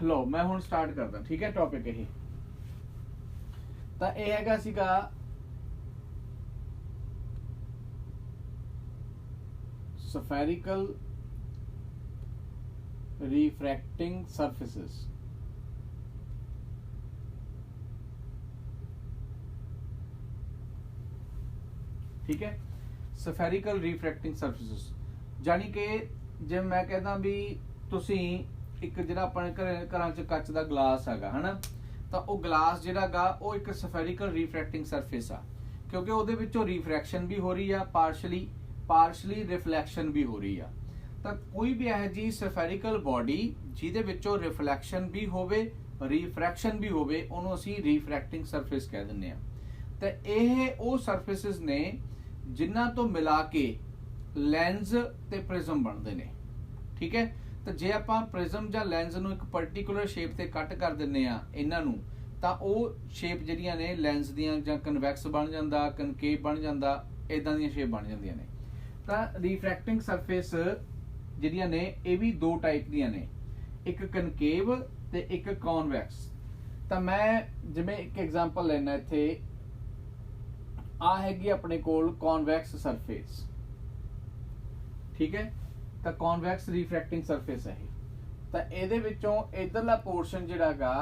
लो मैं हुण स्टार्ट करदा, ठीक है। टॉपिक यही तो यह हैगा सीगा spherical refracting surfaces। ठीक है, spherical refracting surfaces जानी कि जिवें मैं कहदा भी तुसीं एक जिहड़ा अपने घरां च कच दा ग्लास हैगा है ना, तो वो ग्लास जिहड़ा गा वो एक spherical refracting surface आ, क्योंकि उहदे विचों रिफ्रैक्शन भी हो रही है, पार्शली रिफ्लैक्शन भी हो रही है। तो कोई भी यह जी spherical बॉडी जिहदे विचों रिफ्लैक्शन भी होवे रिफ्रैक्शन भी होवे उहनूं असीं रिफ्रैक्टिंग सरफेस कह दिंदे आ। तो यह वो सरफेसिस ने जिन्हां तो मिला के लैंस ते प्रिज्म बनते हैं। ठीक है, तो जे आपां प्रिज्म जां लैंस नूं एक पर्टिकुलर शेप ते कट कर दिंदे आ इन्हां नूं, तां ओह शेप जिहड़ियां ने लैंस दियां जां कन्वैक्स बन जांदा, कनकेव बन जांदा, इदां दियां शेप बन जांदियां ने। तां रिफ्रैक्टिंग सरफेस जिहड़ियां ने ये भी दो टाइप दियां ने, एक कनकेव ते एक कॉनवैक्स। तां मैं जिवें एक एग्जांपल लैना इत्थे आ हैगी अपने कोल कॉनवैक्स सरफेस। ठीक है, तो कॉनवैक्स रिफ्रैक्टिंग सरफेस है। तो ये विचों इधरला पोर्शन जिहड़ा गा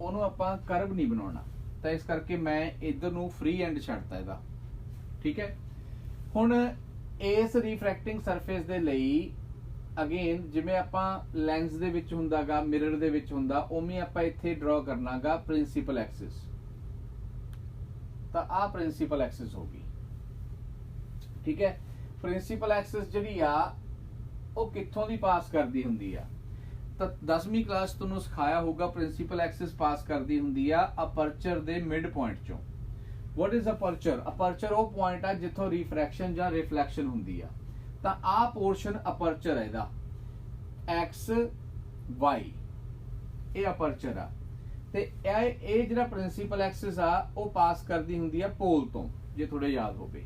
उहनूं आपां कर्व नहीं बनाउणा, तो इस करके मैं इधर नूं फ्री एंड छड्डता इहदा। ठीक है, हुण इस रिफ्रैक्टिंग सरफेस दे लई अगेन जिवें आपां लैंस दे विच हुंदा गा मिरर दे विच हुंदा उवें आपां इत्थे ड्रॉ करना गा प्रिंसीपल एक्सिस। तो आ प्रिंसीपल एक्सिस होगी। ठीक है, प्रिंसीपल एक्सिस जिहड़ी आ वो कित्थों दी पास करदी हुंदी आ, तो 10वीं क्लास तुहानूं सिखाया होगा प्रिंसीपल एक्सिस पास करदी हुंदी आ अपर्चर दे मिड पॉइंट चों। What is aperture? अपर्चर वो पॉइंट आ जिथों रिफ्रैक्शन जां रिफ्लैक्शन हुंदी आ। तो आ पोर्शन अपर्चर है इहदा एक्स वाई, ये अपर्चर आ। ते ये जिहड़ा प्रिंसीपल एक्सिस आ वो पास करदी हुंदी आ पोल तो, जे थोड़े याद होवे,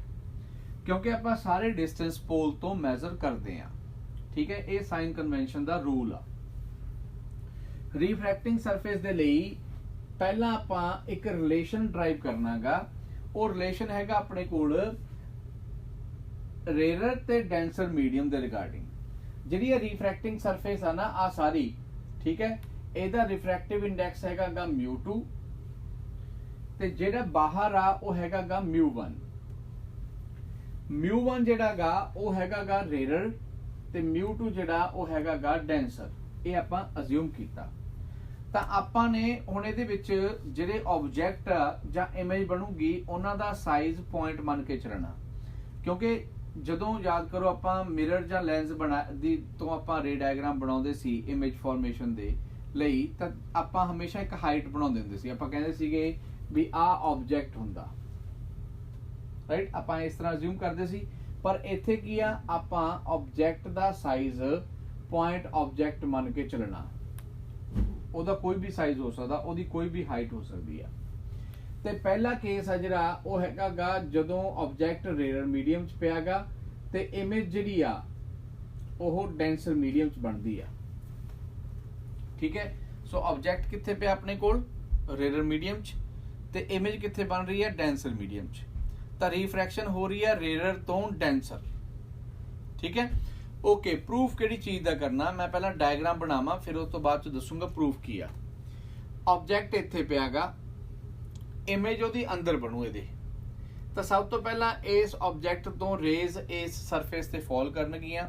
क्योंकि आपां सारे डिस्टेंस पोल तो मैजर करते हैं। ठीक है, ये साइन कन्वेंशन दा रूल आ। रिफ्रैक्टिंग सरफेस दे लई पहला आपां एक रिलेशन ड्राइव करना गा, और रिलेशन हैगा अपने कोल रेयर ते डेंसर मीडियम दे रिगार्डिंग। जिहड़ी रिफ्रैक्टिंग सरफेस आ ना आ सारी, ठीक है, ਇਹਦਾ रिफ्रैक्टिव इंडेक्स हैगा गा μ2 ਤੇ ਜਿਹੜਾ ਬਾਹਰ ਆ ਉਹ ਹੈਗਾ ਗਾ μ1। μ1 ਜਿਹੜਾ ਗਾ ਉਹ ਹੈਗਾ ਗਾ ਰੇਅਰ ਤੇ μ2 ਜਿਹੜਾ ਉਹ ਹੈਗਾ ਗਾ ਡੈਂਸਰ। ਇਹ ਆਪਾਂ ਅਸਿਊਮ ਕੀਤਾ। ਤਾਂ ਆਪਾਂ ਨੇ ਹੁਣ ਇਹਦੇ ਵਿੱਚ ਜਿਹੜੇ ਆਬਜੈਕਟ ਜਾਂ ਇਮੇਜ ਬਣੂਗੀ ਉਹਨਾਂ ਦਾ ਸਾਈਜ਼ ਪੁਆਇੰਟ ਮੰਨ ਕੇ ਚੱਲਣਾ, ਕਿਉਂਕਿ ਜਦੋਂ ਯਾਦ ਕਰੋ ਆਪਾਂ ਮਿਰਰ ਜਾਂ ਲੈਂਸ ਬਣਾ ਦੀ ਤੋਂ ਆਪਾਂ ਰੇ ਡਾਇਗਰਾਮ ਬਣਾਉਂਦੇ ਸੀ ਇਮੇਜ ਫਾਰਮੇਸ਼ਨ ਦੇ ਲਈ, ਤਾਂ ਆਪਾਂ ਹਮੇਸ਼ਾ ਇੱਕ ਹਾਈਟ ਬਣਾਉਂਦੇ ਹੁੰਦੇ ਸੀ। ਆਪਾਂ ਕਹਿੰਦੇ ਸੀਗੇ ਵੀ ਆ ਆਬਜੈਕਟ ਹੁੰਦਾ, ਰਾਈਟ, ਆਪਾਂ ਇਸ ਤਰ੍ਹਾਂ ਅਸਿਊਮ ਕਰਦੇ ਸੀ। ਪਰ ਇੱਥੇ ਕੀ ਆ, ਆਪਾਂ ਆਬਜੈਕਟ ਦਾ ਸਾਈਜ਼ ਪੁਆਇੰਟ ਆਬਜੈਕਟ ਮੰਨ ਕੇ ਚੱਲਣਾ। ਉਹਦਾ ਕੋਈ ਵੀ ਸਾਈਜ਼ ਹੋ ਸਕਦਾ, ਉਹਦੀ ਕੋਈ ਵੀ ਹਾਈਟ ਹੋ ਸਕਦੀ ਆ। ਤੇ ਪਹਿਲਾ ਕੇਸ ਆ ਜਿਹੜਾ ਉਹ ਹੈਗਾ ਗਾ ਜਦੋਂ ਆਬਜੈਕਟ ਰੇਅਰ ਮੀਡੀਅਮ ਚ ਪਿਆ ਗਾ ਤੇ ਇਮੇਜ ਜਿਹੜੀ ਆ ਉਹ ਡੈਂਸਰ ਮੀਡੀਅਮ ਚ ਬਣਦੀ ਆ। ठीक है, सो ऑब्जेक्ट कित्थे पे अपने कोल रेयर मीडियम च ते इमेज कित्थे बन रही है डेंसर मीडियम च। तो रिफ्रैक्शन हो रही है रेयर तो डेंसर। ठीक है, ओके, प्रूफ किहड़ी चीज दा करना, मैं पहला डायग्राम बनावा फिर उस तो बाद च दसूंगा प्रूफ की आ। ऑब्जेक्ट इत्थे पिया गा, इमेज ओहदी अंदर बनू इहदे। तो सब तो पहला इस ऑब्जेक्ट तो रेज इस सरफेस ते फॉल करनगियां,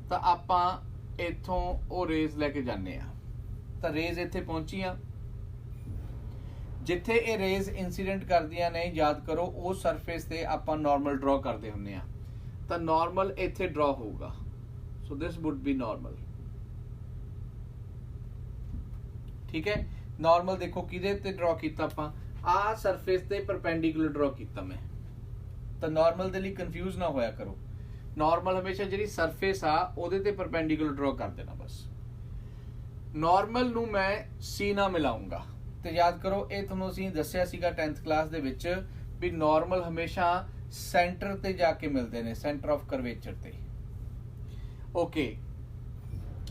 तो आपां इत्थों ओ रेज लेके जाने आ। तो रेज इत्थे पहुंचियां, जिथे ये रेज इंसीडेंट करदियां ने याद करो उस सरफेस ते आपां नॉर्मल ड्रॉ करदे हुंदे आ। तो नॉर्मल इत्थे ड्रॉ होगा, so this would be normal. ठीक है, नॉर्मल देखो किदे ते ड्रॉ कीता आपां, आ सरफेस ते परपेंडिकुलर ड्रॉ कीता मैं। तो नॉर्मल दे लई कंफ्यूज ना होया करो, नॉर्मल हमेशा जिहड़ी सरफेस आ ओहदे ते परपेंडिकुलर ड्रॉ कर देना बस। नॉर्मल नूं मैं सी ना मिलाऊंगा। तो याद करो ये तुहानूं असीं दस्सिया सीगा 10th क्लास दे विच भी नॉर्मल हमेशा सेंटर ते जाके मिलते हैं, सेंटर ऑफ कर्वेचर ते। ओके,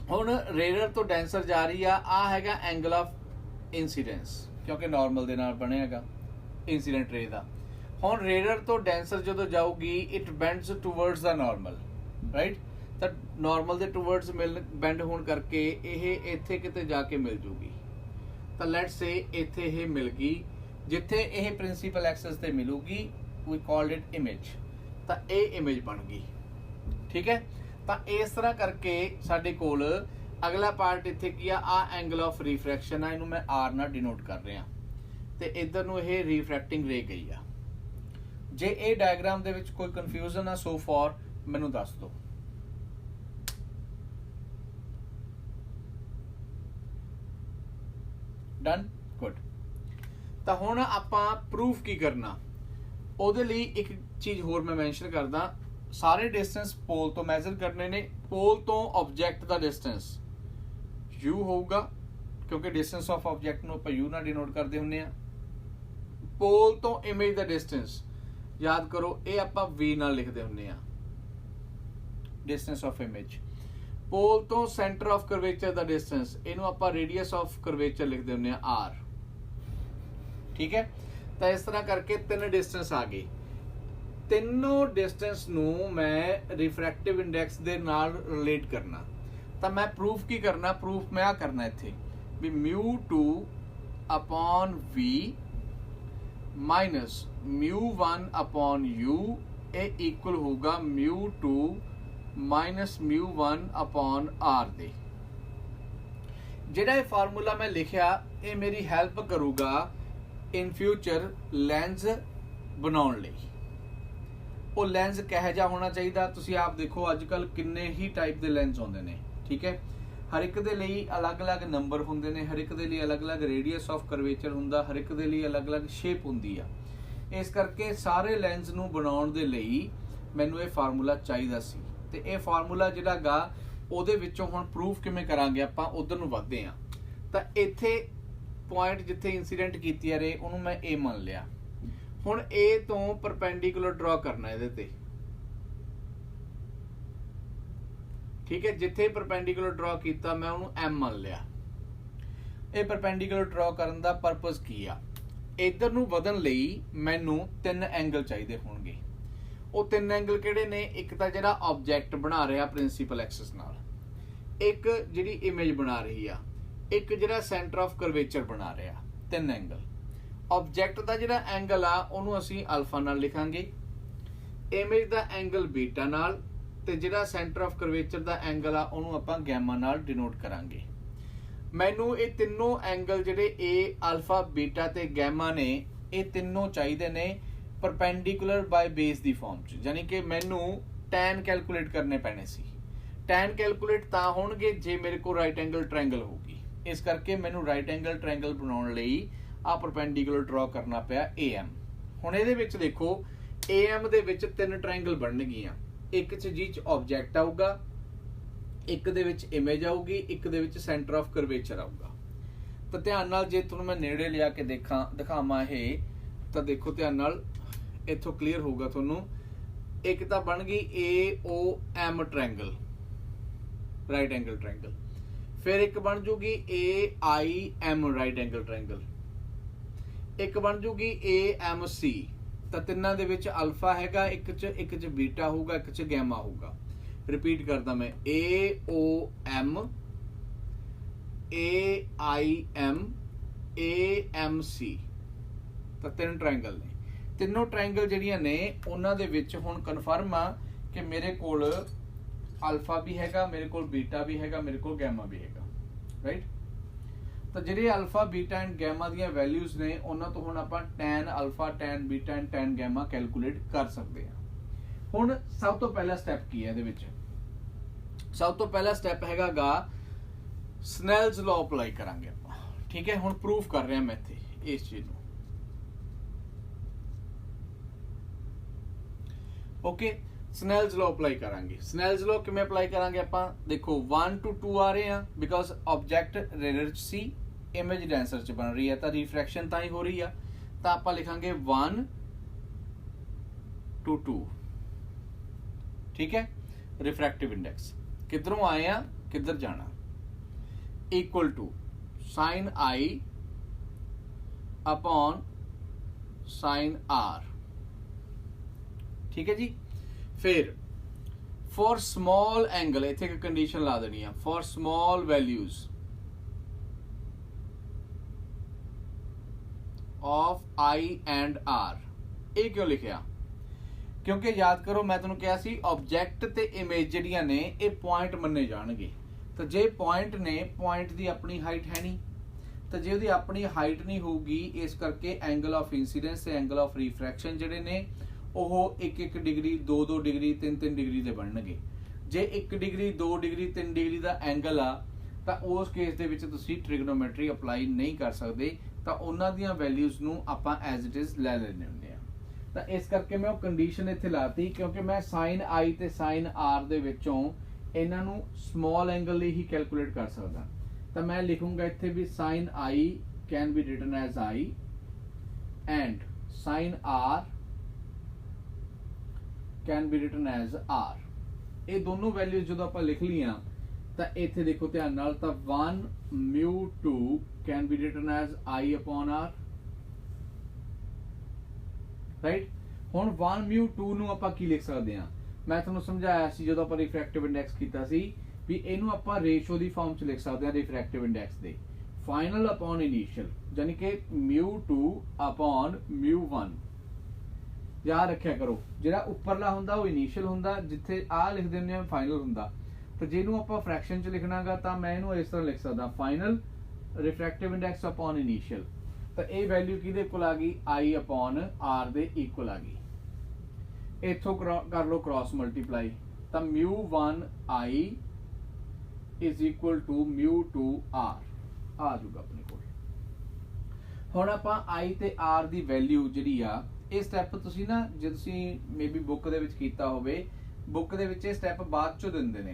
ਹੁਣ ਰੇਅਰ ਤੋਂ ਡੈਂਸਰ ਜਾ ਰਹੀ ਆ ਹੈਗਾ ਐਂਗਲ ਆਫ ਇਨਸੀਡੈਂਸ, ਕਿਉਂਕਿ ਨਾਰਮਲ ਦੇ ਨਾਲ ਬਣਿਆ ਹੈਗਾ ਇਨਸੀਡੈਂਟ ਰੇ ਦਾ। ਹੁਣ ਰੇਅਰ ਤੋਂ ਡੈਂਸਰ ਜਦੋਂ ਜਾਊਗੀ it bands towards the normal, right. ਤਾਂ ਨਾਰਮਲ ਦੇ ਟੂਵਰਡਸ ਬੈਂਡ ਹੋਣ ਕਰਕੇ ਇਹ ਇੱਥੇ ਕਿਤੇ ਜਾ ਕੇ ਮਿਲ ਜੂਗੀ। ਤਾਂ ਲੈਟਸ ਸੇ ਇੱਥੇ ਇਹ ਮਿਲ ਗਈ, ਜਿੱਥੇ ਇਹ ਪ੍ਰਿੰਸੀਪਲ ਐਕਸਿਸ ਤੇ ਮਿਲੂਗੀ ਵੀ ਕਾਲਡ ਇਟ ਇਮੇਜ। ਤਾਂ ਇਹ ਇਮੇਜ ਬਣ ਗਈ, ਠੀਕ ਹੈ। ਤਾਂ ਇਸ ਤਰ੍ਹਾਂ ਕਰਕੇ ਸਾਡੇ ਕੋਲ ਅਗਲਾ ਪਾਰਟ ਇੱਥੇ ਕੀ ਆ ਐਂਗਲ ਆਫ ਰਿਫਰੈਕਸ਼ਨ ਆ, ਇਹਨੂੰ ਮੈਂ ਆਰ ਨਾਲ ਡਿਨੋਟ ਕਰ ਰਿਹਾ, ਤੇ ਇਧਰ ਨੂੰ ਇਹ ਰਿਫਰੈਕਟਿੰਗ ਰੇ ਗਈ ਆ। ਜੇ ਇਹ ਡਾਇਗਰਾਮ ਦੇ ਵਿੱਚ ਕੋਈ ਕਨਫਿਊਜ਼ਨ ਆ ਸੋ ਫਾਰ ਮੈਨੂੰ ਦੱਸ ਦਿਓ। Done, good. ਤਾਂ ਹੁਣ ਆਪਾਂ ਪ੍ਰੂਫ ਕੀ ਕਰਨਾ, ਉਹਦੇ ਲਈ ਇੱਕ ਚੀਜ਼ ਹੋਰ ਮੈਂ ਮੈਂਸ਼ਨ ਕਰਦਾ। ਸਾਰੇ ਡਿਸਟੈਂਸ ਪੋਲ ਤੋਂ ਮੈਜ਼ਰ ਕਰਨੇ ਨੇ। ਪੋਲ ਤੋਂ ਆਬਜੈਕਟ ਦਾ ਡਿਸਟੈਂਸ u ਹੋਊਗਾ, ਕਿਉਂਕਿ ਡਿਸਟੈਂਸ ਆਫ ਆਬਜੈਕਟ ਨੂੰ ਆਪਾਂ u ਨਾਲ ਡਿਨੋਟ ਕਰਦੇ ਹੁੰਦੇ ਆ। ਪੋਲ ਤੋਂ ਇਮੇਜ ਦਾ ਡਿਸਟੈਂਸ ਯਾਦ ਕਰੋ, ਇਹ ਆਪਾਂ v ਨਾਲ ਲਿਖਦੇ ਹੁੰਦੇ ਆ, ਡਿਸਟੈਂਸ ਆਫ ਇਮੇਜ। ਪੋਲ ਤੋਂ ਸੈਂਟਰ ਆਫ ਕਰਵੇਚਰ ਦਾ ਡਿਸਟੈਂਸ, ਇਹਨੂੰ ਆਪਾਂ ਰੇਡੀਅਸ ਆਫ ਕਰਵੇਚਰ ਲਿਖਦੇ ਹੁੰਦੇ ਆ r, ਠੀਕ ਹੈ। ਤਾਂ ਇਸ ਤਰ੍ਹਾਂ ਕਰਕੇ ਤਿੰਨ ਡਿਸਟੈਂਸ ਆ ਗਏ। ਤਿੰਨੋਂ ਡਿਸਟੈਂਸ ਨੂੰ ਮੈਂ ਰਿਫਰੈਕਟਿਵ ਇੰਡੈਕਸ ਦੇ ਨਾਲ ਰਿਲੇਟ ਕਰਨਾ। ਤਾਂ ਮੈਂ ਪ੍ਰੂਫ ਕੀ ਕਰਨਾ, ਪ੍ਰੂਫ ਮੈਂ ਆ ਕਰਨਾ ਇੱਥੇ ਵੀ μ2 upon v minus μ1 upon u, ਇਹ ਇਕੁਅਲ ਹੋਊਗਾ μ2 ਮਾਈਨਸ μ1 upon r ਦੇ। ਜਿਹੜਾ ਇਹ ਫਾਰਮੂਲਾ ਮੈਂ ਲਿਖਿਆ ਇਹ ਮੇਰੀ ਹੈਲਪ ਕਰੂਗਾ ਇਨ ਫਿਊਚਰ ਲੈਂਸ ਬਣਾਉਣ ਲਈ। ਉਹ ਲੈਂਸ ਕਿਹੋ ਜਿਹਾ ਹੋਣਾ ਚਾਹੀਦਾ, ਤੁਸੀਂ ਆਪ ਦੇਖੋ ਅੱਜ ਕੱਲ ਕਿੰਨੇ ਹੀ ਟਾਈਪ ਦੇ ਲੈਂਸ ਆਉਂਦੇ ਨੇ, ਠੀਕ ਹੈ। ਹਰ ਇੱਕ ਦੇ ਲਈ ਅਲੱਗ-ਅਲੱਗ ਨੰਬਰ ਹੁੰਦੇ ਨੇ, ਹਰ ਇੱਕ ਦੇ ਲਈ ਅਲੱਗ-ਅਲੱਗ ਰੇਡੀਅਸ ਆਫ ਕਰਵੇਚਰ ਹੁੰਦਾ, ਹਰ ਇੱਕ ਦੇ ਲਈ ਅਲੱਗ-ਅਲੱਗ ਸ਼ੇਪ ਹੁੰਦੀ ਆ। ਇਸ ਕਰਕੇ ਸਾਰੇ ਲੈਂਸ ਨੂੰ ਬਣਾਉਣ ਦੇ ਲਈ ਮੈਨੂੰ ਇਹ ਫਾਰਮੂਲਾ ਚਾਹੀਦਾ ਸੀ, ਤੇ ਇਹ ਫਾਰਮੂਲਾ ਜਿਹੜਾ ਗਾ ਉਹਦੇ ਵਿੱਚੋਂ ਹੁਣ ਪ੍ਰੂਫ ਕਿਵੇਂ ਕਰਾਂਗੇ ਆਪਾਂ, ਉਧਰ ਨੂੰ ਵਧਦੇ ਆ। ਤਾਂ ਇੱਥੇ ਪੁਆਇੰਟ ਜਿੱਥੇ ਇਨਸੀਡੈਂਟ ਕੀਤੀ ਆ ਰੇ ਉਹਨੂੰ ਮੈਂ A ਮੰਨ ਲਿਆ। ਹੁਣ A ਤੋਂ ਪਰਪੈਂਡੀਕੂਲਰ ਡਰਾ ਕਰਨਾ ਇਹਦੇ ਤੇ, ਠੀਕ ਹੈ। ਜਿੱਥੇ ਪਰਪੈਂਡੀਕੂਲਰ ਡਰਾ ਕੀਤਾ ਮੈਂ ਉਹਨੂੰ M ਮੰਨ ਲਿਆ। ਇਹ ਪਰਪੈਂਡੀਕੂਲਰ ਡਰਾ ਕਰਨ ਦਾ ਪਰਪਸ ਕੀ ਆ, ਇਧਰ ਨੂੰ ਵਧਣ ਲਈ ਮੈਨੂੰ ਤਿੰਨ ਐਂਗਲ ਚਾਹੀਦੇ ਹੋਣਗੇ। ਉਹ ਤਿੰਨ ਐਂਗਲ ਕਿਹੜੇ ਨੇ, ਇੱਕ ਤਾਂ ਜਿਹੜਾ ਆਬਜੈਕਟ ਬਣਾ ਰਿਹਾ ਪ੍ਰਿੰਸੀਪਲ ਐਕਸਿਸ ਨਾਲ, ਇੱਕ ਜਿਹੜੀ ਇਮੇਜ ਬਣਾ ਰਹੀ ਆ, ਇੱਕ ਜਿਹੜਾ ਸੈਂਟਰ ਆਫ ਕਰਵੇਚਰ ਬਣਾ ਰਿਹਾ। ਤਿੰਨ ਐਂਗਲ। ਆਬਜੈਕਟ ਦਾ ਜਿਹੜਾ ਐਂਗਲ ਆ ਉਹਨੂੰ ਅਸੀਂ ਅਲਫਾ ਨਾਲ ਲਿਖਾਂਗੇ, ਇਮੇਜ ਦਾ ਐਂਗਲ ਬੀਟਾ ਨਾਲ, ਤੇ ਜਿਹੜਾ centre of curvature the angle ਆ ਉਹਨੂੰ ਆਪਾਂ ਗੈਮਾ ਨਾਲ ਡਿਨੋਟ ਕਰਾਂਗੇ। ਮੈਨੂੰ ਇਹ ਤਿੰਨੋਂ ਐਂਗਲ ਜਿਹੜੇ A, ਅਲਫਾ, ਬੀਟਾ ਤੇ ਗੈਮਾ ਨੇ, ਇਹ ਤਿੰਨੋਂ ਚਾਹੀਦੇ ਨੇ ਪਰਪੈਂਡੀਕੂਲਰ ਬਾਈ ਬੇਸ ਦੀ ਫਾਰਮ 'ਚ, ਯਾਨੀ ਕਿ ਮੈਨੂੰ tan ਕੈਲਕੂਲੇਟ ਕਰਨੇ ਪੈਣੇ ਸੀ। tan ਕੈਲਕੂਲੇਟ ਤਾਂ ਹੋਣਗੇ ਜੇ ਮੇਰੇ ਕੋਲ ਰਾਈਟ ਐਂਗਲ ਟ੍ਰਾਇੰਗਲ ਹੋਊਗੀ। ਇਸ ਕਰਕੇ ਮੈਨੂੰ ਰਾਈਟ ਐਂਗਲ ਟ੍ਰਾਇੰਗਲ ਬਣਾਉਣ ਲਈ ਆ ਪਰਪੈਂਡੀਕੂਲਰ ਡਰਾ ਕਰਨਾ ਪਿਆ AM। ਹੁਣ ਇਹਦੇ ਵਿੱਚ ਦੇਖੋ AM ਦੇ ਵਿੱਚ ਤਿੰਨ ਟ੍ਰਾਇੰਗਲ ਬਣਨਗੀਆਂ, ਇੱਕ 'ਚ ਜੀ 'ਚ ਆਬਜੈਕਟ ਆਊਗਾ, ਇੱਕ ਦੇ ਵਿੱਚ ਇਮੇਜ ਆਊਗੀ, ਇੱਕ ਦੇ ਵਿੱਚ ਸੈਂਟਰ ਆਫ ਕਰਵੇਚਰ ਆਊਗਾ। ਤਾਂ ਧਿਆਨ ਨਾਲ ਜੇ ਤੁਹਾਨੂੰ ਮੈਂ ਨੇੜੇ ਲਿਆ ਕੇ ਦਿਖਾਵਾਂ ਇਹ, ਤਾਂ ਦੇਖੋ ਧਿਆਨ ਨਾਲ, ਇੱਥੋਂ ਕਲੀਅਰ ਹੋਊਗਾ ਤੁਹਾਨੂੰ। ਇੱਕ ਤਾਂ ਬਣ ਗਈ AOM triangle, right angle triangle. ਫਿਰ ਇੱਕ ਬਣ ਜੂਗੀ AIM ਰਾਈਟ ਐਂਗਲ ਟ੍ਰਾਇੰਗਲ, ਇੱਕ ਬਣ ਜੂਗੀ AMC। ਤਾਂ ਤਿੰਨਾਂ ਦੇ ਵਿੱਚ ਅਲਫਾ ਹੈਗਾ, ਇੱਕ 'ਚ ਬੀਟਾ ਹੋਊਗਾ, ਇੱਕ 'ਚ ਗੈਮਾ ਹੋਊਗਾ। ਰਿਪੀਟ ਕਰਦਾ ਮੈਂ, AOM AIM AMC। ਤਾਂ ਤਿੰਨ ਟ੍ਰਾਇੰਗਲ ਨੇ। ਤਿੰਨੋਂ ਟ੍ਰਾਇੰਗਲ ਜਿਹੜੀਆਂ ਨੇ ਉਹਨਾਂ ਦੇ ਵਿੱਚ ਹੁਣ ਕਨਫਰਮ ਆ ਕਿ ਮੇਰੇ ਕੋਲ ਅਲਫਾ ਵੀ ਹੈਗਾ, ਮੇਰੇ ਕੋਲ ਬੀਟਾ ਵੀ ਹੈਗਾ, ਮੇਰੇ ਕੋਲ ਗੈਮਾ ਵੀ ਹੈਗਾ, ਰਾਈਟ। ਤਾਂ ਜਿਹੜੇ ਅਲਫਾ, ਬੀਟਾ ਐਂਡ ਗੈਮਾ ਦੀਆਂ ਵੈਲਿਊਜ਼ ਨੇ ਉਹਨਾਂ ਤੋਂ ਹੁਣ ਆਪਾਂ tan alpha, tan beta and tan gamma calculate ਕਰ ਸਕਦੇ ਹਾਂ। ਹੁਣ ਸਭ ਤੋਂ ਪਹਿਲਾ ਸਟੈਪ ਕੀ ਹੈ ਇਹਦੇ ਵਿੱਚ, ਸਭ ਤੋਂ ਪਹਿਲਾ ਸਟੈਪ ਹੈਗਾ ਗਾ ਸਨੈਲਸ ਲਾਅ ਅਪਲਾਈ ਕਰਾਂਗੇ ਆਪਾਂ, ਠੀਕ ਹੈ। ਹੁਣ ਪ੍ਰੂਫ ਕਰ ਰਿਹਾ ਮੈਂ ਇੱਥੇ ਇਸ ਚੀਜ਼ ਨੂੰ, ਓਕੇ। ਸਨੈਲਸ ਲਾਅ ਅਪਲਾਈ ਕਰਾਂਗੇ। ਸਨੈਲਸ ਲਾਅ ਕਿਵੇਂ ਅਪਲਾਈ ਕਰਾਂਗੇ ਆਪਾਂ, ਦੇਖੋ 1 to 2 ਆ ਰਹੇ ਆ ਬਿਕਾਜ਼ ਆਬਜੈਕਟ ਰੇਅਰ 'ਚ ਸੀ, ਇਮੇਜ ਡੈਂਸਰ 'ਚ ਬਣ ਰਹੀ ਹੈ, ਤਾਂ ਰਿਫਰੈਕਸ਼ਨ ਤਾਂ ਹੀ ਹੋ ਰਹੀ ਆ। ਤਾਂ ਆਪਾਂ ਲਿਖਾਂਗੇ 1 to 2, ਠੀਕ ਹੈ। ਰਿਫਰੈਕਟਿਵ ਇੰਡੈਕਸ ਕਿੱਧਰੋਂ ਆਏ ਆ ਕਿੱਧਰ ਜਾਣਾ। Equal to sine i upon sine r. ठीक है जी। फिर फॉर स्मॉल एंगल इत्थे एक कंडीशन ला देनी है, for small values of i and r. ये क्यों लिखिया? क्योंकि याद करो मैं तुहानूं कहा सी ऑब्जेक्ट ते इमेज जिहड़ियां ने ये पॉइंट मन्ने जाणगे। तो जे पॉइंट ने, पॉइंट की अपनी हाइट है नहीं, तो जे उसकी अपनी हाइट नहीं होगी, इस करके एंगल ऑफ इंसीडेंस ते एंगल ऑफ रिफ्रैक्शन जिहड़े ने ਉਹ 1-1 डिग्री 2-2 डिग्री 3-3 डिग्री ਦੇ ਬਣਨਗੇ। ਜੇ 1 डिग्री 2 डिग्री 3 डिग्री ਦਾ ਐਂਗਲ ਆ ਤਾਂ ਉਸ ਕੇਸ ਦੇ ਵਿੱਚ ਤੁਸੀਂ ਟ੍ਰਿਗਨੋਮੈਟਰੀ ਅਪਲਾਈ ਨਹੀਂ ਕਰ ਸਕਦੇ, ਤਾਂ ਉਹਨਾਂ ਦੀਆਂ ਵੈਲਿਊਜ਼ ਨੂੰ ਆਪਾਂ ਐਜ਼ ਇਟ ਇਜ਼ ਲੈ ਲੈਣੇ ਹੁੰਦੇ ਆ। ਤਾਂ ਇਸ ਕਰਕੇ ਮੈਂ ਉਹ ਕੰਡੀਸ਼ਨ ਇੱਥੇ ਲਾਤੀ, ਕਿਉਂਕਿ ਮੈਂ ਸਾਈਨ ਆਈ ਤੇ ਸਾਈਨ ਆਰ ਦੇ ਵਿੱਚੋਂ ਇਹਨਾਂ ਨੂੰ ਸਮਾਲ ਐਂਗਲ ਲਈ ਹੀ ਕੈਲਕੂਲੇਟ ਕਰ ਸਕਦਾ। ਤਾਂ ਮੈਂ ਲਿਖੂੰਗਾ ਇੱਥੇ ਵੀ sine I can be written as I and sine R can be written as R. ये दोनों वैल्यूज जो आप लिख लिया तो इत्थे देखो ध्यान नाल, तो 1 μ2 can be written as I upon R, right. हुण 1 μ2 नूं आपां की लिख सकते हैं? मैं तुहानूं समझाया सी जदों आपां रिफ्रैक्टिव इंडेक्स कीता सी भी इहनूं आपां रेशो दी फॉर्म च लिख सकते हैं रिफ्रैक्टिव इंडेक्स दे, फाइनल अपॉन इनीशियल, यानी कि μ2 अपॉन μ1। याद रखिया करो जिहड़ा उपरला हुंदा वो इनीशियल हुंदा, जिथे आ लिख दिंदे आ फाइनल हुंदा। तो जिहनूं आपां फ्रैक्शन च लिखणागा तो मैं इहनूं इस तरह लिख सकदा final refractive index upon initial. तो ये वैल्यू किहदे कोल आ गई? आई अपॉन आर दे इक्वल आ गई। इत्थों कर लो क्रॉस मल्टीप्लाई, तो μ1 I is equal to μ2 are आ जाऊगा अपने कोल। हुण आपां आई ते आर दी वैल्यू जिहड़ी आ ਇਹ ਸਟੈਪ ਤੁਸੀਂ ਨਾ ਜੇ ਤੁਸੀਂ ਮੇਬੀ ਬੁੱਕ ਦੇ ਵਿੱਚ ਕੀਤਾ ਹੋਵੇ, ਬੁੱਕ ਦੇ ਵਿੱਚ ਇਹ ਸਟੈਪ ਬਾਅਦ ਚੋਂ ਦਿੰਦੇ ਨੇ,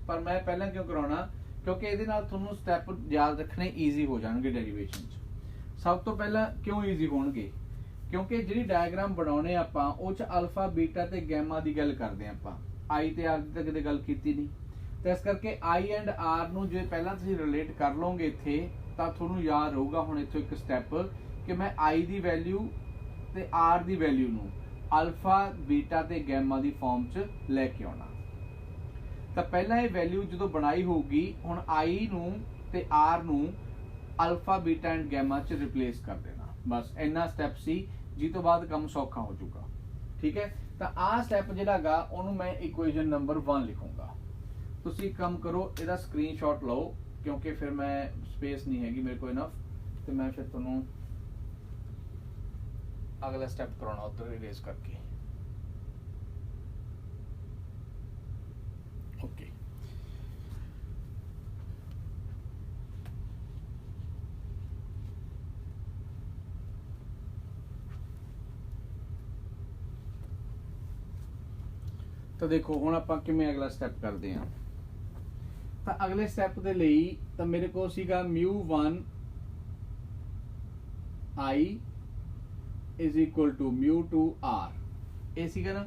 ਪਰ ਮੈਂ ਪਹਿਲਾਂ ਕਿਉਂ ਕਰਾਉਣਾ? ਕਿਉਂਕਿ ਇਹਦੇ ਨਾਲ ਤੁਹਾਨੂੰ ਸਟੈਪ ਯਾਦ ਰੱਖਣੇ ਈਜ਼ੀ ਹੋ ਜਾਣਗੇ ਡੈਰੀਵੇਸ਼ਨ 'ਚ। ਸਭ ਤੋਂ ਪਹਿਲਾਂ ਕਿਉਂ ਈਜ਼ੀ ਹੋਣਗੇ? ਕਿਉਂਕਿ ਜਿਹੜੀ ਡਾਇਗਰਾਮ ਬਣਾਉਣੇ ਆਪਾਂ ਉਹ 'ਚ ਅਲਫਾ ਬੀਟਾ ਤੇ ਗੈਮਾ ਦੀ ਗੱਲ ਕਰਦੇ ਆਪਾਂ, ਆਈ ਤੇ ਆਰ ਦੀ ਤਾਂ ਕਦੇ ਗੱਲ ਕੀਤੀ ਨਹੀਂ। ਤੇ ਇਸ ਕਰਕੇ ਆਈ ਐਂਡ ਆਰ ਨੂੰ ਜੇ ਪਹਿਲਾਂ ਤੁਸੀਂ ਰਿਲੇਟ ਕਰ ਲਓਗੇ ਇੱਥੇ ਤਾਂ ਤੁਹਾਨੂੰ ਯਾਦ ਰਹੂਗਾ। ਹੁਣ ਇੱਥੋਂ ਇੱਕ ਸਟੈਪ ਕਿ ਮੈਂ ਆਈ ਦੀ ਵੈਲਿਊ ਤੇ ਆਰ ਦੀ ਵੈਲਿਊ ਨੂੰ ਅਲਫਾ ਬੀਟਾ ਤੇ ਗੈਮਾ ਦੀ ਫਾਰਮ 'ਚ ਲੈ ਕੇ ਆਉਣਾ। ਤਾਂ ਪਹਿਲਾਂ ਇਹ ਵੈਲਿਊ ਜਦੋਂ ਬਣਾਈ ਹੋਊਗੀ, ਹੁਣ ਆਈ ਨੂੰ ਤੇ ਆਰ ਨੂੰ ਅਲਫਾ ਬੀਟਾ ਐਂਡ ਗੈਮਾ 'ਚ ਰਿਪਲੇਸ ਕਰ ਦੇਣਾ। ਬਸ ਇੰਨਾ ਸਟੈਪ ਸੀ, ਜਿਸ ਤੋਂ ਬਾਅਦ ਕੰਮ ਸੌਖਾ ਹੋ ਜਾਊਗਾ। ਠੀਕ ਹੈ, ਤਾਂ ਆਹ ਸਟੈਪ ਜਿਹੜਾਗਾ ਉਹਨੂੰ ਮੈਂ ਇਕੁਏਸ਼ਨ ਨੰਬਰ 1 ਲਿਖੂੰਗਾ। ਤੁਸੀਂ ਕੰਮ ਕਰੋ, ਇਹਦਾ ਸਕਰੀਨਸ਼ਾਟ ਲਓ, ਕਿਉਂਕਿ ਫਿਰ ਮੈਂ ਸਪੇਸ ਨਹੀਂ ਹੈਗੀ ਮੇਰੇ ਕੋਲ ਇਨਫ, ਤੇ ਮੈਂ ਫਿਰ ਤੁਹਾਨੂੰ अगला स्टेप कराना उधर इरेज करके। ओके, तो देखो हुण आपां किवें अगला स्टेप करते हैं। तो अगले स्टेप दे लई तो मेरे को सीगा μ1 I is equal to μ2 are, ये सीगा ना।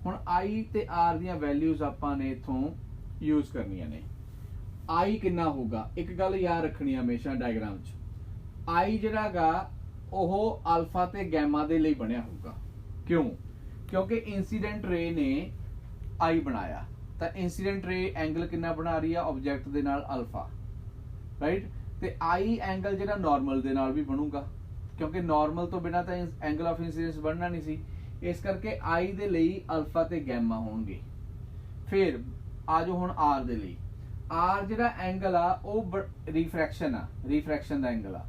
हुण आई ते आर दियां वैल्यूज आपां ने इथों यूज करनियां ने। आई कितना होगा? एक गल याद रखनी हमेशा डायग्राम च, आई जिहड़ागा ओह अल्फा ते गैमा दे लई बनिया होगा। क्यों? क्योंकि इंसीडेंट रे ने आई बनाया, तो इंसीडेंट रे एंगल कितना बना रही है? ऑब्जेक्ट दे नाल अल्फा, राइट। ते आई एंगल जिहड़ा नॉर्मल दे नाल भी बनूगा, क्योंकि नॉर्मल तो बिना तो एंगल ऑफ इंसीडेंस बनना नहीं सी, इस करके आई दे लई अल्फा ते गैमा होणगे। फिर आ जाओ हुण आर दे लई, आर जिहड़ा एंगल आ वो रिफ्रैक्शन आ, रिफ्रैक्शन दा एंगल आ,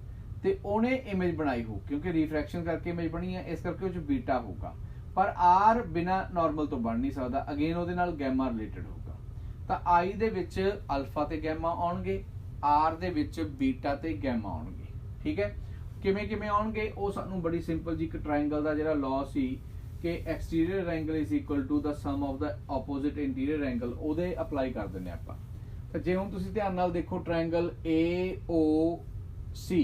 ते ओने इमेज बनाई हो, क्योंकि रिफ्रैक्शन करके इमेज बनी है, इस करके उस बीटा होगा। पर आर बिना नॉर्मल तो बन नहीं सकता, अगेन ਉਹਦੇ ਨਾਲ गैमा रिलेटेड होगा। ਤਾਂ आई ਦੇ ਵਿੱਚ अल्फा ਤੇ गैमा ਆਉਣਗੇ, आर ਦੇ ਵਿੱਚ बीटा ਤੇ गैमा ਆਉਣਗੇ। ठीक है, ਕਿਵੇਂ ਕਿਵੇਂ ਆਉਣਗੇ ਉਹ ਸਾਨੂੰ ਬੜੀ ਸਿੰਪਲ ਜੀ ਇੱਕ ਟ੍ਰਾਇੰਗਲ ਦਾ ਜਿਹੜਾ ਲਾਅ ਸੀ ਕਿ exterior angle is equal to the sum of the opposite interior angle, ਉਹਦੇ ਅਪਲਾਈ ਕਰ ਦਿੰਦੇ ਆਪਾਂ। ਤਾਂ ਜੇ ਹੁਣ ਤੁਸੀਂ ਧਿਆਨ ਨਾਲ ਦੇਖੋ ਟ੍ਰਾਇੰਗਲ AOC,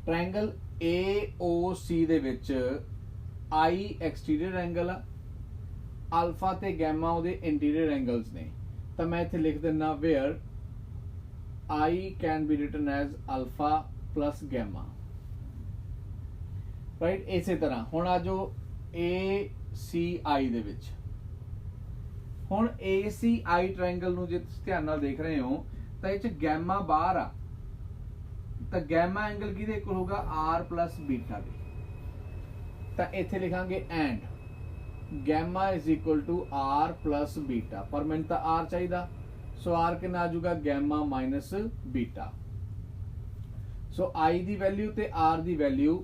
ਟ੍ਰਾਇੰਗਲ AOC ਦੇ ਵਿੱਚ I ਐਕਸਟੀਰੀਅਰ ਐਂਗਲ ਆ, ਅਲਫਾ ਤੇ ਗੈਮਾ ਉਹਦੇ ਇੰਟੀਰੀਅਰ ਐਂਗਲਸ ਨੇ। ਤਾਂ ਮੈਂ ਇੱਥੇ ਲਿਖ ਦਿੰਦਾ wear I can be written as alpha plus gamma, right? इसे तरह हुण आ जो ACI दे विच हुण ACI ट्रायंगल नूं जे तुसीं ध्यान नाल देख रहे हो तां इह च गैमा बाहर आ, तां गैमा एंगल किहदे इक्वल होगा R प्लस बीटा दे, तां इत्थे लिखांगे and gamma is equal to R plus beta, पर मैंने तां R चाहिदा, सो R कितना आ जाऊगा gamma minus beta. So I दी वैल्यू ते R दी वैल्यू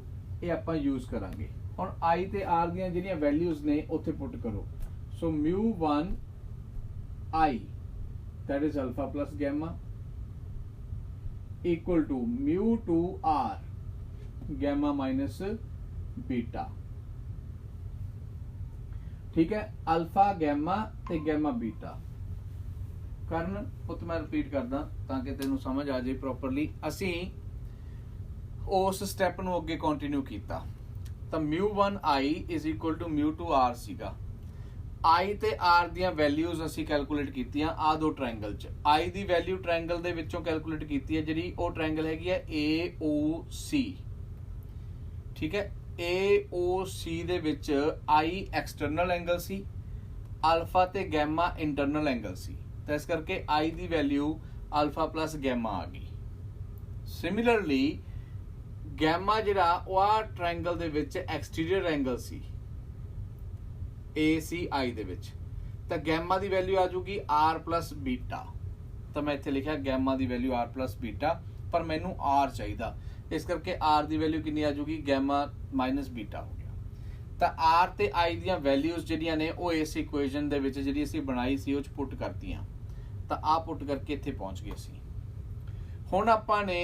ये आपां यूज करांगे। हुण I ते R दियां जिहड़ियां वैल्यूज ने उत्थे पुट करो, so μ1 I that is alpha plus gamma equal to μ2 R gamma minus beta. ठीक है, अल्फा गैमा ते गैमा बीटा करन उत मैं रिपीट करदा ताकि तेनू समझ आ जाए प्रॉपरली। असी उस स्टैप नू अगे कंटिन्यू कीता तां μ1 I is equal to μ2 R सीगा। I ते R दियां वैल्यूज असी कैलकुलेट कीतियां आ दो ट्रायंगल च। I दी वैल्यू ट्रायंगल दे विचों कैलकुलेट कीती है जिहड़ी ओ ट्रायंगल हैगी है AOC। ठीक है, AOC दे विच I एक्सटर्नल एंगल सी, अल्फा ते गैमा इंटरनल एंगल सी, तो इस करके I दी वैल्यू अल्फा प्लस गैमा आ गई। सिमिलरली गैमा जिहड़ा ओह ट्रायंगल दे विच एक्सटीरियर एंगल सी ACI दे विच, तो गैमा दी वैल्यू आ जाऊगी R प्लस बीटा, तो मैं इत्थे लिखा गैमा दी वैल्यू R प्लस बीटा, पर मैनू R चाहिदा, इस करके R दी वैल्यू कितनी आ जाऊगी गैमा माइनस बीटा हो गया। तो R ते I दियां वैल्यूज जिहड़ियां ने वो इस इक्वेशन दे विच जिहड़ी असीं बनाई सी उह च पुट करतीआं, तो आ पुट करके इत्थे पहुंच गए सी। हुण आपां ने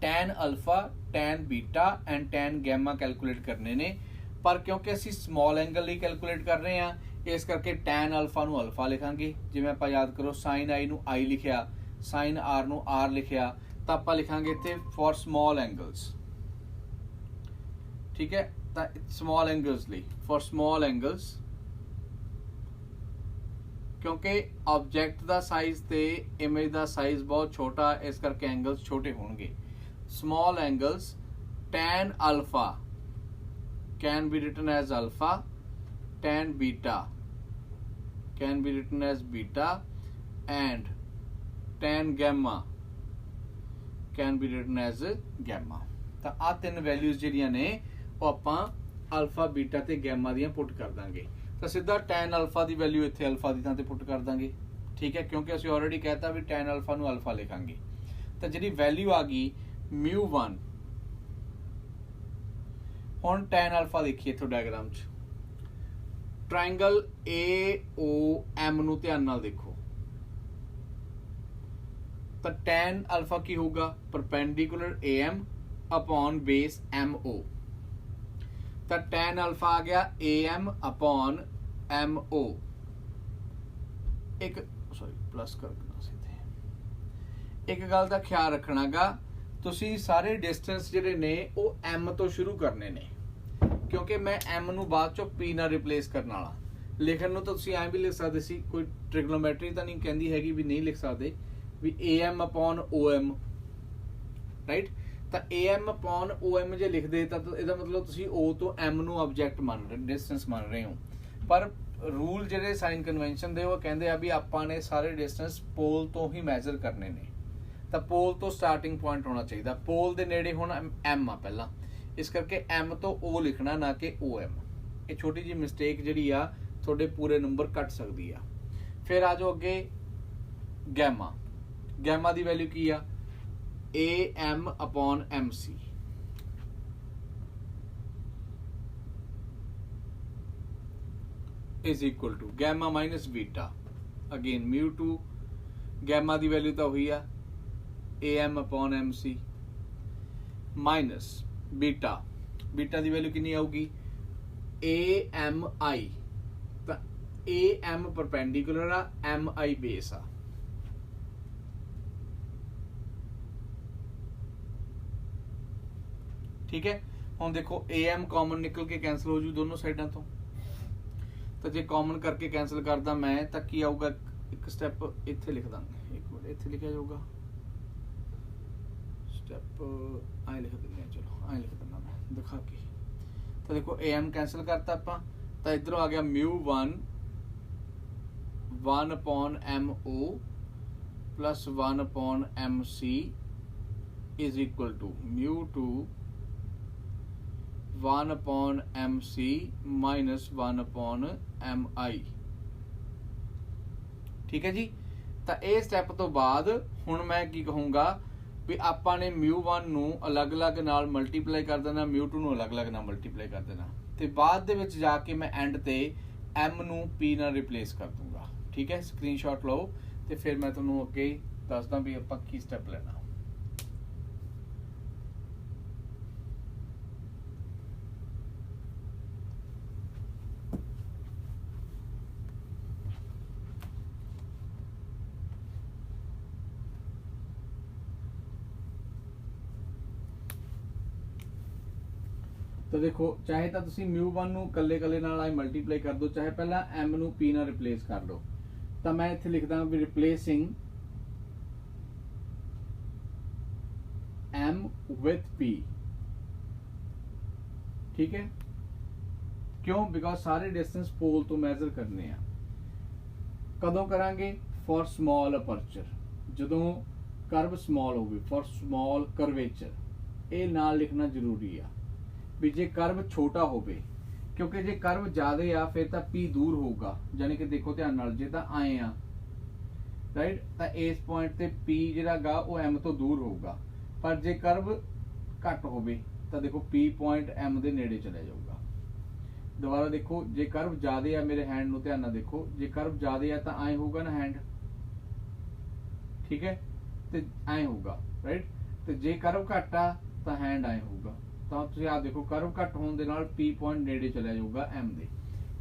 tan alpha, tan beta and tan gamma calculate करने ने, पर क्योंकि असीं स्मॉल एंगल ही कैलकुलेट कर रहे हैं इस करके टैन अल्फा नूं अल्फा लिखांगे। जिवें आपां याद करो साइन आई नूं आई लिखिया, साइन आर नूं आर लिखिया, तो आपां लिखांगे इत्थे फॉर स्मॉल एंगल्स। ठीक है, तो स्मॉल एंगल्स लई फॉर स्मॉल एंगल्स, क्योंकि ऑब्जेक्ट दा साइज ते इमेज दा साइज बहुत छोटा, इस करके एंगल्स छोटे होंगे। Small angles tan alpha can be written as alpha, tan beta can be written as beta, and tan gamma can be written as gamma। तो आ तीन वैल्यूज जिहड़ियां ने वो आपां अल्फा बीटा ते गैमा दियां पुट कर दांगे। तो सीधा tan अल्फा दी वैल्यू इत्थे अल्फा दी थां ते पुट कर दांगे। ठीक है, क्योंकि असीं ऑलरेडी कहता भी tan अल्फा नूं अल्फा लिखांगे, तो जिहड़ी वैल्यू आ गई μ1। हुण टैन अल्फा देखिए इत्थों डायग्राम च, ट्रायंगल AOM नूं ध्यान नाल देखो, तो टैन अल्फा की होगा perpendicular AM upon base MO, तो टैन अल्फा आ गया AM अपॉन MO। एक सॉरी प्लस करना सीधे, एक गल दा ख्याल रखना गा, तुसी सारे डिस्टेंस जिहड़े ने वो M तो शुरू करने ने, क्योंकि मैं M नूं बाद चों P नाल रिप्लेस करने वाला। लिखण नूं तो तुसी ऐ भी लिख सकदे सी, कोई ट्रिग्नोमेट्री तो नहीं कहंदी हैगी भी नहीं लिख सकदे भी AM अपॉन OM, राइट। तो AM अपॉन OM जे लिख दे तो इसदा मतलब तुसी O तो M नूं ऑब्जेक्ट मान रहे, डिस्टेंस मान रहे हो, पर रूल जिहड़े साइन कन्वेंशन दे वो कहंदे आ भी आपां ने सारे डिस्टेंस पोल तो ही मैजर करने ने, तो पोल तो स्टार्टिंग पॉइंट होना चाहिए, पोल दे नेड़े होना M आ पहला, इस करके M तो O लिखना ना कि OM। ये छोटी जी मिस्टेक जिहड़ी आ थोड़े पूरे नंबर कट सकती है। फिर आ जाओ अगे गैमा, गैमा दी वैल्यू की आ AM upon MC, is equal to gamma minus beta, again μ2, gamma दी वैल्यू तो हुई आ AM upon MC minus beta, beta दी वैल्यू कितनी आऊगी AMI, तो AM परपेंडिकुलर आ, MI बेस आ। ठीक है, हुण देखो AM कॉमन निकल के कैंसिल हो जू दोनों साइडों तो जे कॉमन करके कैंसिल करदा मैं तो की आऊगा, एक स्टैप इत्थे लिख दांगे, एक मिनट इत्थे लिखा जाऊगा स्टैप आए लिख देंगे, चलो आए लिख देना मैं दिखा के। तो देखो AM कैंसिल करता आपां, तो इधरों आ गया μ1 1/MO plus 1/MC is equal to μ2 1/MC minus 1/MI। ठीक है जी। तो ये स्टैप तो बाद हुण मैं की कहूँगा भी आपां ने μ1 नूं अलग अलग नाल मल्टीप्लाई कर देना, μ2 नूं अलग अलग नाल मल्टीप्लाई कर देना, ते बाद दे विच जाके मैं एंड ते M नूं P नाल रिप्लेस कर दूंगा। ठीक है, स्क्रीनशॉट लो ते फिर मैं तुहानूं अगे दसदा भी आपां की स्टैप लेना। तो देखो चाहे तो तुसी μ1 नूं कल्ले कल्ले नाल आई मल्टीप्लाई कर दो, चाहे पहला M नूं P नाल रिप्लेस कर लो। तो मैं इत्थे लिखदा भी रिप्लेसिंग M with P। ठीक है, क्यों? बिकॉज सारे डिस्टेंस पोल तो मेजर करने आ। कदों करांगे? फॉर स्मॉल अपर्चर, जदों कर्व स्मॉल होवे, फॉर स्मॉल कर्वेचर, ये नाल लिखना जरूरी आ। भी जे कर्व छोटा होवे, क्योंकि जे कर्व ज्यादा आ फिर तो P दूर होगा, यानी कि देखो ध्यान नाल जे तां आए आ राइट, तो इस पॉइंट ते P जिहड़ा गा वो M तो दूर होगा, पर जे कर्व घट होवे तो देखो P पॉइंट M दे नेड़े चले जाऊगा। दोबारा देखो, जे कर्व ज्यादा आ, मेरे हैंड नूं ध्यान नाल देखो, जे कर्व ज्यादा आ तो आए होगा ना हैंड, ठीक है, ते आए होगा राइट, ते जे कर्व घट आ तो हैंड आए होगा। तो तुसीं आ देखो कर्व घट होने दे नाल P पॉइंट नेड़े चला जाऊगा M दे,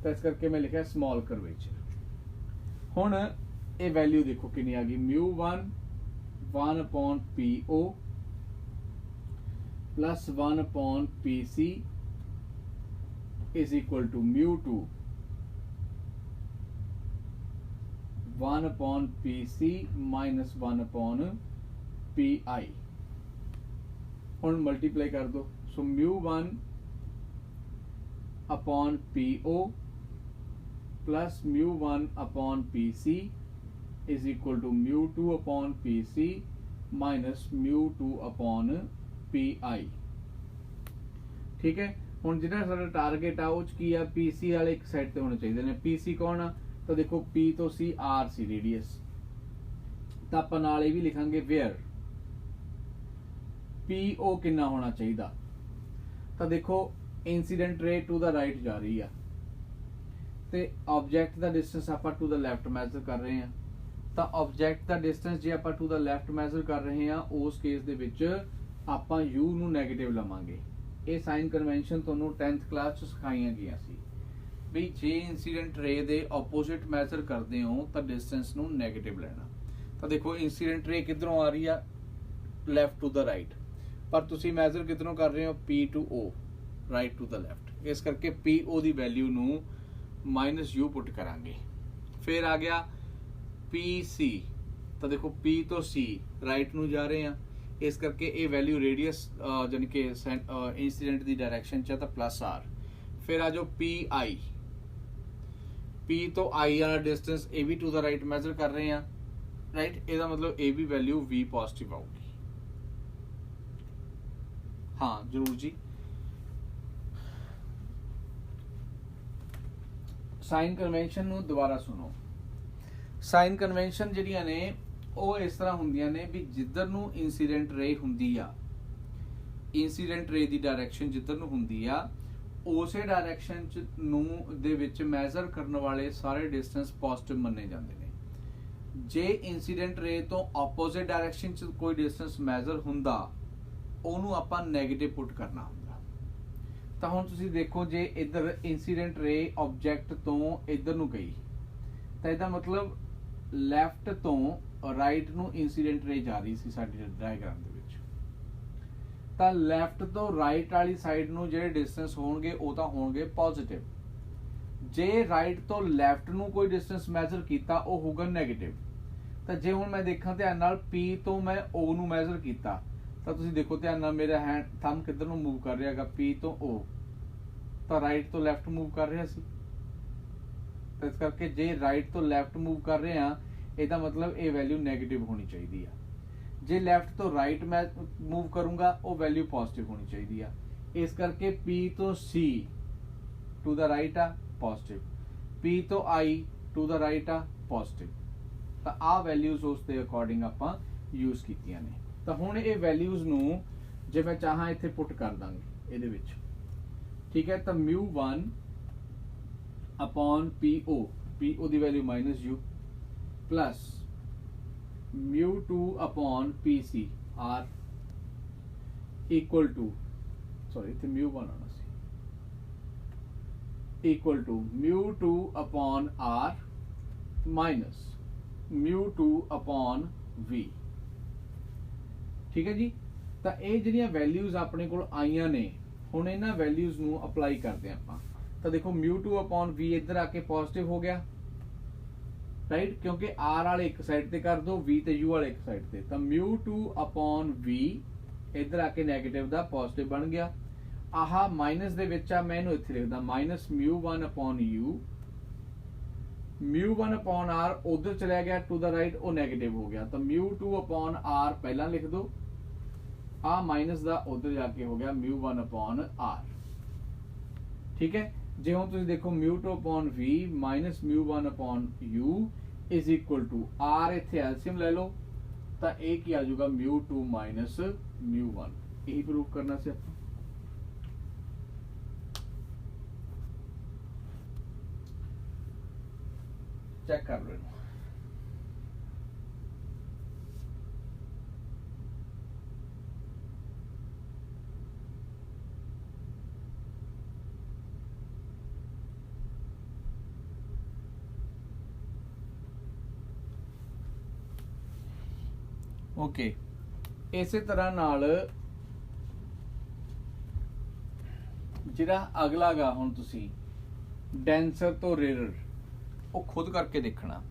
तो इस करके मैं लिखा स्मॉल कर्वेचर। हुण ये वैल्यू देखो कितनी आ गई, μ1 1/PO plus 1/PC is equal to μ2 1/PC minus 1/PI। हुण मल्टीप्लाई कर दो, so μ1 upon PO plus μ1 upon PC is equal to μ2 upon PC minus μ2 upon PI। ठीक है, हुण जिहड़ा साडा टारगेट आ उह की आ, PC वाले एक साइड ते होने चाहिए ने। PC कौन आ? तो देखो P तो सी R सी रेडियस, तो आपां नाल इह भी लिखांगे वेयर PO कितना होना चाहिए। तो देखो इंसीडेंट रे टू द राइट जा रही है, तो ऑब्जेक्ट का डिस्टेंस आपां टू द लैफ्ट मैजर कर रहे हैं, तो ऑब्जेक्ट का डिस्टेंस जे आपां टू द लैफ्ट मैजर कर रहे हैं उस केस दे विच आपां U नूं नैगेटिव लवांगे। ये साइन कन्वेंशन तुहानूं 10th क्लास च सिखाईआं गईआं सी भी जे इंसीडेंट रे दे ऑपोजिट मैजर करते हो तो डिस्टेंस नूं नैगेटिव लेना। तो देखो इंसीडेंट रे किधरों आ रही है? लैफ्ट टू द राइट, पर तुसी मैजर किधरों कर रहे हो? P to O, right to the left. इस करके PO दी वैल्यू नूं माइनस U पुट करांगे। फिर आ गया PC, तो देखो P तो C राइट नूं जा रहे हैं, इस करके ये वैल्यू रेडियस यानी कि इंसीडेंट दी डायरेक्शन च तो प्लस R। फिर आ जाओ PI, P तो I वाला डिस्टेंस ए भी टू द राइट मैजर कर रहे हैं राइट, ਇਹਦਾ मतलब ए भी वैल्यू V पॉजिटिव आऊगी। हाँ जरूर जी, साइन कन्वेंशन नूं दोबारा सुनो। साइन कन्वेंशन ਜਿਹੜੀਆਂ ਨੇ ਉਹ ਇਸ ਤਰ੍ਹਾਂ ਹੁੰਦੀਆਂ ਨੇ ਵੀ ਜਿੱਧਰ ਨੂੰ ਇਨਸੀਡੈਂਟ ਰੇ ਹੁੰਦੀ ਆ, ਇਨਸੀਡੈਂਟ ਰੇ ਦੀ ਡਾਇਰੈਕਸ਼ਨ ਜਿੱਧਰ ਨੂੰ ਹੁੰਦੀ ਆ ਉਸੇ ਡਾਇਰੈਕਸ਼ਨ ਚ ਨੂੰ ਦੇ ਵਿੱਚ ਮੈਜ਼ਰ ਕਰਨ ਵਾਲੇ ਸਾਰੇ ਡਿਸਟੈਂਸ ਪੋਜ਼ਿਟਿਵ ਮੰਨੇ ਜਾਂਦੇ ਨੇ। ਜੇ ਇਨਸੀਡੈਂਟ ਰੇ ਤੋਂ ਆਪੋਜ਼ਿਟ ਡਾਇਰੈਕਸ਼ਨ ਚ ਕੋਈ ਡਿਸਟੈਂਸ ਮੈਜ਼ਰ ਹੁੰਦਾ ਉਹਨੂੰ ਆਪਾਂ ਨੈਗੇਟਿਵ ਪੁੱਟ ਕਰਨਾ ਹੁੰਦਾ। ਤਾਂ ਹੁਣ ਤੁਸੀਂ ਦੇਖੋ ਜੇ ਇੱਧਰ ਇਨਸੀਡੈਂਟ ਰੇ ਆਬਜੈਕਟ ਤੋਂ ਇੱਧਰ ਨੂੰ ਗਈ ਤਾਂ ਇਹਦਾ ਮਤਲਬ ਲੈਫਟ ਤੋਂ ਰਾਈਟ ਨੂੰ ਇਨਸੀਡੈਂਟ ਰੇ ਜਾ ਰਹੀ ਸੀ ਸਾਡੀ ਡਾਇਗਰਾਮ ਦੇ ਵਿੱਚ, ਤਾਂ ਲੈਫਟ ਤੋਂ ਰਾਈਟ ਵਾਲੀ ਸਾਈਡ ਨੂੰ ਜਿਹੜੇ ਡਿਸਟੈਂਸ ਹੋਣਗੇ ਉਹ ਤਾਂ ਹੋਣਗੇ ਪੋਜ਼ਿਟਿਵ। ਜੇ ਰਾਈਟ ਤੋਂ ਲੈਫਟ ਨੂੰ ਕੋਈ ਡਿਸਟੈਂਸ ਮੈਜ਼ਰ ਕੀਤਾ ਉਹ ਹੋਊਗਾ ਨੈਗੇਟਿਵ। ਤਾਂ ਜੇ ਹੁਣ ਮੈਂ ਦੇਖਾਂ ਧਿਆਨ ਨਾਲ P ਤੋਂ ਮੈਂ O ਨੂੰ ਮੈਜ਼ਰ ਕੀਤਾ ਤਾਂ ਤੁਸੀਂ ਦੇਖੋ ਧਿਆਨ ਨਾਲ ਮੇਰਾ ਹੈਂਡ ਥੰਬ ਕਿੱਧਰ ਨੂੰ ਮੂਵ ਕਰ ਰਿਹਾ ਹੈਗਾ, P ਤੋਂ O, ਤਾਂ ਰਾਈਟ ਤੋਂ ਲੈਫਟ ਮੂਵ ਕਰ ਰਿਹਾ ਸੀ। ਤਾਂ ਇਸ ਕਰਕੇ ਜੇ ਰਾਈਟ ਤੋਂ ਲੈਫਟ ਮੂਵ ਕਰ ਰਹੇ ਆ ਇਹਦਾ ਮਤਲਬ ਇਹ ਵੈਲਿਊ ਨੈਗੇਟਿਵ ਹੋਣੀ ਚਾਹੀਦੀ ਆ। ਜੇ ਲੈਫਟ ਤੋਂ ਰਾਈਟ ਮੈਂ ਮੂਵ ਕਰੂੰਗਾ ਉਹ ਵੈਲਿਊ ਪੋਜ਼ਿਟਿਵ ਹੋਣੀ ਚਾਹੀਦੀ ਆ। ਇਸ ਕਰਕੇ P ਤੋਂ C ਟੂ ਦਾ ਰਾਈਟ ਆ ਪੋਜ਼ਿਟਿਵ, P ਤੋਂ I ਟੂ ਦਾ ਰਾਈਟ ਆ ਪੋਜ਼ਿਟਿਵ। ਤਾਂ ਆਹ ਵੈਲਿਊਜ਼ ਉਸ ਦੇ ਅਕੋਰਡਿੰਗ ਆਪਾਂ ਯੂਜ਼ ਕੀਤੀਆਂ ਨੇ। ਤਾਂ ਹੁਣ ਇਹ ਵੈਲਿਊਜ਼ ਨੂੰ ਜੇ ਮੈਂ ਚਾਹਾਂ ਇੱਥੇ ਪੁੱਟ ਕਰ ਦਾਂਗੇ ਇਹਦੇ ਵਿੱਚ, ਠੀਕ ਹੈ। ਤਾਂ μ1 upon PO ਦੀ value -u plus μ2 upon PC R equal to, sorry ਇੱਥੇ μ1 ਆਉਣਾ ਸੀ, equal to μ2 upon R minus μ2 upon V, ਠੀਕ ਹੈ ਜੀ। ਤਾਂ ਇਹ ਜਿਹੜੀਆਂ ਵੈਲਿਊਜ਼ ਆਪਣੇ ਕੋਲ ਆਈਆਂ ਨੇ, ਹੁਣ ਇਹਨਾਂ ਵੈਲਿਊਜ਼ ਨੂੰ ਅਪਲਾਈ ਕਰਦੇ ਹਾਂ ਆਪਾਂ। ਤਾਂ ਦੇਖੋ μ2 upon V ਇੱਧਰ ਆ ਕੇ ਪੋਜ਼ਿਟਿਵ ਹੋ ਗਿਆ, ਰਾਈਟ, ਕਿਉਂਕਿ R ਵਾਲੇ ਇੱਕ ਸਾਈਡ ਤੇ ਕਰ ਦੋ, V ਤੇ U ਵਾਲੇ ਇੱਕ ਸਾਈਡ ਤੇ। ਤਾਂ μ2 upon V ਇੱਧਰ ਆ ਕੇ ਨੈਗੇਟਿਵ ਦਾ ਪੋਜ਼ਿਟਿਵ ਬਣ ਗਿਆ। ਆਹ ਮਾਈਨਸ ਦੇ ਵਿੱਚ ਆ, ਮੈਂ ਇਹਨੂੰ ਇੱਥੇ ਲਿਖਦਾ -μ1 upon U, μ1 upon R ਉਧਰ ਚਲਾ ਗਿਆ ਟੂ ਦਾ ਰਾਈਟ, ਉਹ ਨੈਗੇਟਿਵ ਹੋ ਗਿਆ। ਤਾਂ μ2 upon R ਪਹਿਲਾਂ ਲਿਖ ਦੋ, ਆ ਮਾਈਨਸ ਦਾ ਉਧਰ ਜਾ ਕੇ ਹੋ ਗਿਆ μ1 upon R, ਠੀਕ ਹੈ। ਜੇ ਹੁਣ ਤੁਸੀਂ ਦੇਖੋ μ2 upon V minus μ1 upon U is equal to R, ਇੱਥੇ ਐਲਸੀਅਮ ਲੈ ਲਓ ਤਾਂ ਇਹ ਕੀ ਆ ਜਾਊਗਾ μ2 minus μ1। ਇਹੀ ਪ੍ਰੂਵ ਕਰਨਾ ਸੀ ਆਪਾਂ। ਚੈੱਕ ਕਰ ਲਓ। ਓਕੇ, ਇਸੇ ਤਰ੍ਹਾਂ ਨਾਲ ਜਿਹੜਾ ਅਗਲਾ ਗਾ, ਹੁਣ ਤੁਸੀਂ ਡੈਂਸਰ ਤੋਂ ਰੇਅਰਰ ਉਹ ਖੁਦ ਕਰਕੇ ਦੇਖਣਾ।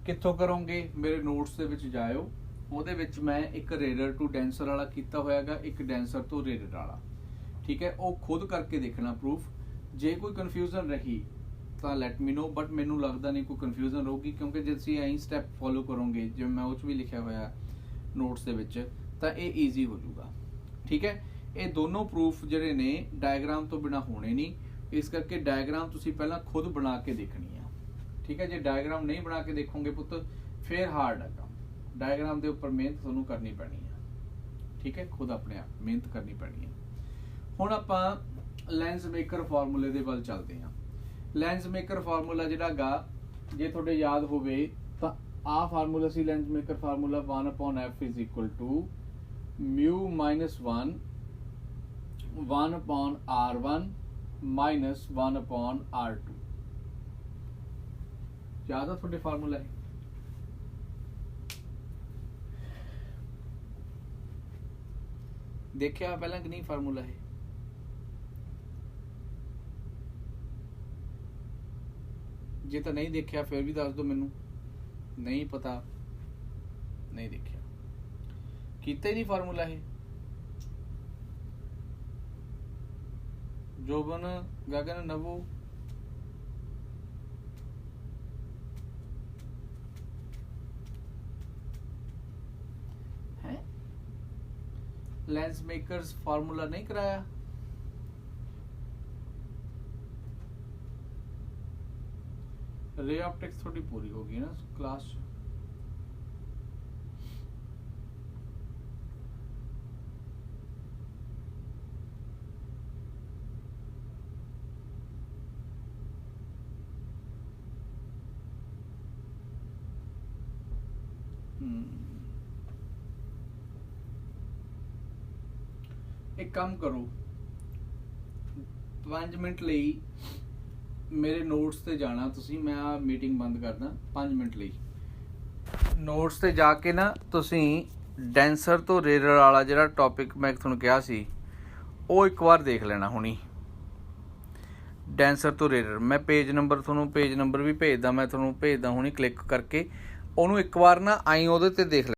ਕਿੱਥੋਂ ਕਰੋਗੇ? ਮੇਰੇ ਨੋਟਸ ਦੇ ਵਿੱਚ ਜਾਇਓ, ਉਹਦੇ ਵਿੱਚ ਮੈਂ ਇੱਕ ਰੇਅਰਰ ਟੂ ਡੈਂਸਰ ਵਾਲਾ ਕੀਤਾ ਹੋਇਆਗਾ, ਇੱਕ ਡੈਂਸਰ ਤੋਂ ਰੇਅਰਰ ਵਾਲਾ, ਠੀਕ ਹੈ। ਉਹ ਖੁਦ ਕਰਕੇ ਦੇਖਣਾ ਪ੍ਰੂਫ। ਜੇ ਕੋਈ ਕਨਫਿਊਜ਼ਨ ਰਹੀ ਤਾਂ ਲੈਟ ਮੀ ਨੋ, ਬਟ ਮੈਨੂੰ ਲੱਗਦਾ ਨਹੀਂ ਕੋਈ ਕਨਫਿਊਜ਼ਨ ਰਹੂਗੀ, ਕਿਉਂਕਿ ਜੇ ਤੁਸੀਂ ਐਂ ਸਟੈਪ ਫੋਲੋ ਕਰੋਗੇ ਜਿਵੇਂ ਮੈਂ ਉਹ 'ਚ ਵੀ ਲਿਖਿਆ ਹੋਇਆ ਨੋਟਸ ਦੇ ਵਿੱਚ, ਤਾਂ ਇਹ ਈਜ਼ੀ ਹੋ ਜਾਊਗਾ, ਠੀਕ ਹੈ। ਇਹ ਦੋਨੋਂ ਪ੍ਰੂਫ ਜਿਹੜੇ ਨੇ ਡਾਇਗਰਾਮ ਤੋਂ ਬਿਨਾ ਹੋਣੇ ਨਹੀਂ, ਇਸ ਕਰਕੇ ਡਾਇਗਰਾਮ ਤੁਸੀਂ ਪਹਿਲਾਂ ਖੁਦ ਬਣਾ ਕੇ ਦੇਖਣੀ ਆ, ਠੀਕ ਹੈ। ਜੇ ਡਾਇਗਰਾਮ ਨਹੀਂ ਬਣਾ ਕੇ ਦੇਖੋਗੇ ਪੁੱਤ ਫਿਰ ਹਾਰਡ ਹੈ ਕੰਮ। ਡਾਇਗਰਾਮ ਦੇ ਉੱਪਰ ਮਿਹਨਤ ਤੁਹਾਨੂੰ ਕਰਨੀ ਪੈਣੀ ਆ, ਠੀਕ ਹੈ, ਖੁਦ ਆਪਣੇ ਆਪ ਮਿਹਨਤ ਕਰਨੀ ਪੈਣੀ ਹੈ। ਹੁਣ ਆਪਾਂ ਲੈਂਸ ਮੇਕਰ ਫਾਰਮੂਲੇ ਦੇ ਵੱਲ ਚੱਲਦੇ ਹਾਂ। ਲੈਂਸ ਮੇਕਰ ਫਾਰਮੂਲਾ ਜਿਹੜਾ ਗਾ, ਜੇ ਤੁਹਾਡੇ ਯਾਦ ਹੋਵੇ ਤਾਂ ਆਹ ਫਾਰਮੂਲਾ ਸੀ lens maker formula 1 upon F is equal to mu minus 1 upon R1 minus 1 upon R2। ਯਾਦ ਆ ਤੁਹਾਡੇ ਫਾਰਮੂਲਾ ਹੈ? ਦੇਖਿਆ ਪਹਿਲਾਂ ਕਿ ਨਹੀਂ ਫਾਰਮੂਲਾ ਹੈ? ਜੇ ਤਾਂ ਨਹੀਂ ਦੇਖਿਆ ਫਿਰ ਵੀ ਦੱਸ ਦਿਓ ਮੈਨੂੰ, ਨਹੀਂ ਪਤਾ, ਨਹੀਂ ਦੇਖਿਆ, ਕੀਤਾ ਹੀ ਨਹੀਂ ਫਾਰਮੂਲਾ ਹੈ। ਜੋਬਨ, ਗਗਨ, ਨਵੂ, है लेंस मेकर्स फार्मूला नहीं कराया? रे ऑप्टिक्स थोड़ी पूरी होगी ना क्लास। एक काम करो, 5 ਮਿੰਟ ਲਈ ਮੇਰੇ ਨੋਟਸ ਤੇ ਜਾਣਾ ਤੁਸੀਂ, ਮੈਂ ਆ ਮੀਟਿੰਗ ਬੰਦ ਕਰਦਾ 5 ਮਿੰਟ ਲਈ। ਨੋਟਸ ਤੇ ਜਾ ਕੇ ਨਾ ਤੁਸੀਂ ਡੈਂਸਰ ਤੋਂ ਰੇਅਰਰ ਵਾਲਾ ਜਿਹੜਾ ਟੌਪਿਕ ਮੈਂ ਤੁਹਾਨੂੰ ਕਿਹਾ ਸੀ ਉਹ ਇੱਕ ਵਾਰ ਦੇਖ ਲੈਣਾ ਹੁਣੀ। ਡੈਂਸਰ ਤੋਂ ਰੇਅਰਰ ਮੈਂ ਪੇਜ ਨੰਬਰ ਤੁਹਾਨੂੰ ਪੇਜ ਨੰਬਰ ਵੀ ਭੇਜਦਾ, ਮੈਂ ਤੁਹਾਨੂੰ ਭੇਜਦਾ ਹੁਣੀ, ਕਲਿੱਕ ਕਰਕੇ ਉਹਨੂੰ ਇੱਕ ਵਾਰ ਨਾ ਆਈ ਉਹਦੇ ਤੇ ਦੇਖ ਲੈ।